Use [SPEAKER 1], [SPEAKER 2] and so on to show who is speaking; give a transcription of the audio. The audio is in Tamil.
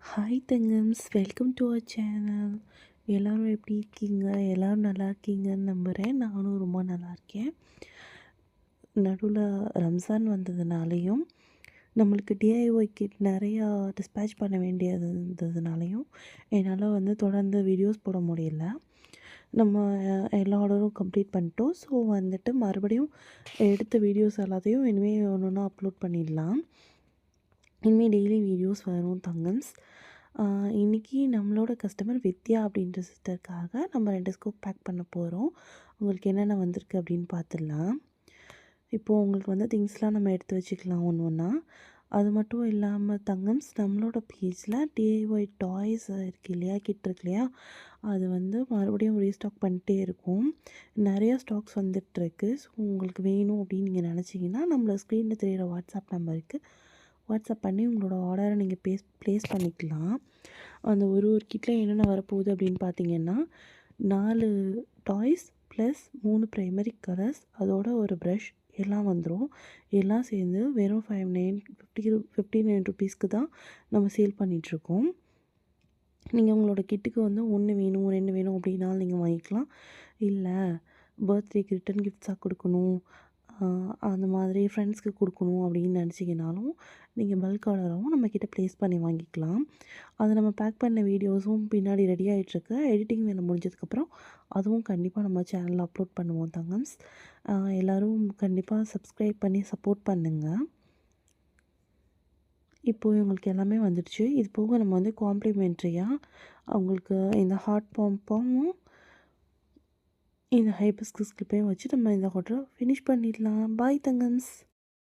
[SPEAKER 1] ஹாய் தங்கம்ஸ், வெல்கம் டு அவர் சேனல். எல்லோரும் எப்படி இருக்கீங்க? எல்லோரும் நல்லா இருக்கீங்கன்னு நம்புகிறேன். நானும் ரொம்ப நல்லா இருக்கேன். நடுவில் ரம்ஜான் வந்ததுனாலையும் நம்மளுக்கு டிஐஒய் கிட் நிறையா டிஸ்பேச் பண்ண வேண்டியது இருந்ததுனாலையும் என்னால் தொடர்ந்து வீடியோஸ் போட முடியல. நம்ம எல்லா ஆர்டரும் கம்ப்ளீட் பண்ணிட்டோம். ஸோ மறுபடியும் எடுத்த வீடியோஸ் எல்லாத்தையும் இனிமேல் ஒன்று ஒன்றா அப்லோட் பண்ணிடலாம். இனிமேல் டெய்லி வீடியோஸ் வரும் தங்கம்ஸ். இன்றைக்கி நம்மளோட கஸ்டமர் வித்யா அப்படின்ற சிஸ்டருக்காக நம்ம 2 ஸ்கூப் பேக் பண்ண போகிறோம். உங்களுக்கு என்னென்ன வந்திருக்கு அப்படின்னு பார்த்துடலாம். இப்போது உங்களுக்கு திங்ஸ்லாம் நம்ம எடுத்து வச்சுக்கலாம் ஒன்று ஒன்றா. அது மட்டும் இல்லாமல் தங்கம்ஸ், நம்மளோட பேஜில் டிஐஒய் டாய்ஸ் இருக்குது இல்லையா, கிட் இருக்கு இல்லையா, அது மறுபடியும் ரீஸ்டாக் பண்ணிட்டே இருக்கும். நிறையா ஸ்டாக்ஸ் வந்துட்டுருக்கு. ஸோ உங்களுக்கு வேணும் அப்படின்னு நீங்கள் நினச்சிங்கன்னா நம்மளோட ஸ்க்ரீனில் தெரிகிற வாட்ஸ்அப் நம்பருக்கு வாட்ஸ்அப் பண்ணி உங்களோட ஆர்டரை நீங்கள் ப்ளேஸ் பண்ணிக்கலாம். அந்த ஒரு கிட்டில் என்னென்ன வரப்போகுது அப்படின்னு பார்த்தீங்கன்னா, 4 டாய்ஸ் ப்ளஸ் 3 ப்ரைமரி கலர்ஸ், அதோட ஒரு ப்ரஷ் எல்லாம் வந்துடும். எல்லாம் சேர்ந்து வெறும் 59 ருபீஸ்க்கு தான் நம்ம சேல் பண்ணிகிட்ருக்கோம். நீங்கள் உங்களோட கிட்டுக்கு 1 வேணும் 2 வேணும் அப்படின்னாலும் நீங்கள் வாங்கிக்கலாம். இல்லை பர்த்டேக்கு ரிட்டன் கிஃப்ட்ஸாக கொடுக்கணும், அந்த மாதிரி ஃப்ரெண்ட்ஸ்க்கு கொடுக்கணும் அப்படின்னு நினச்சிங்கனாலும் நீங்கள் பல்க் ஆர்டராகவும் நம்மக்கிட்ட ப்ளேஸ் பண்ணி வாங்கிக்கலாம். அதை நம்ம பேக் பண்ண வீடியோஸும் பின்னாடி ரெடி ஆகிட்டுருக்கு. எடிட்டிங் வேலை முடிஞ்சதுக்கப்புறம் அதுவும் கண்டிப்பாக நம்ம சேனலில் அப்லோட் பண்ணுவோம் தங்கம்ஸ். எல்லோரும் கண்டிப்பாக சப்ஸ்கிரைப் பண்ணி சப்போர்ட் பண்ணுங்கள். இப்போது இவங்களுக்கு எல்லாமே வந்துடுச்சு. இது போக நம்ம காம்ப்ளிமெண்ட்ரியாக அவங்களுக்கு இந்த ஹார்ட் பாம்பும் இந்த ஹைபிஸ்கஸ் கிளிப்பையும் வச்சு நம்ம இந்த ஆர்டரை ஃபினிஷ் பண்ணிடலாம். பாய் தங்கம்ஸ்.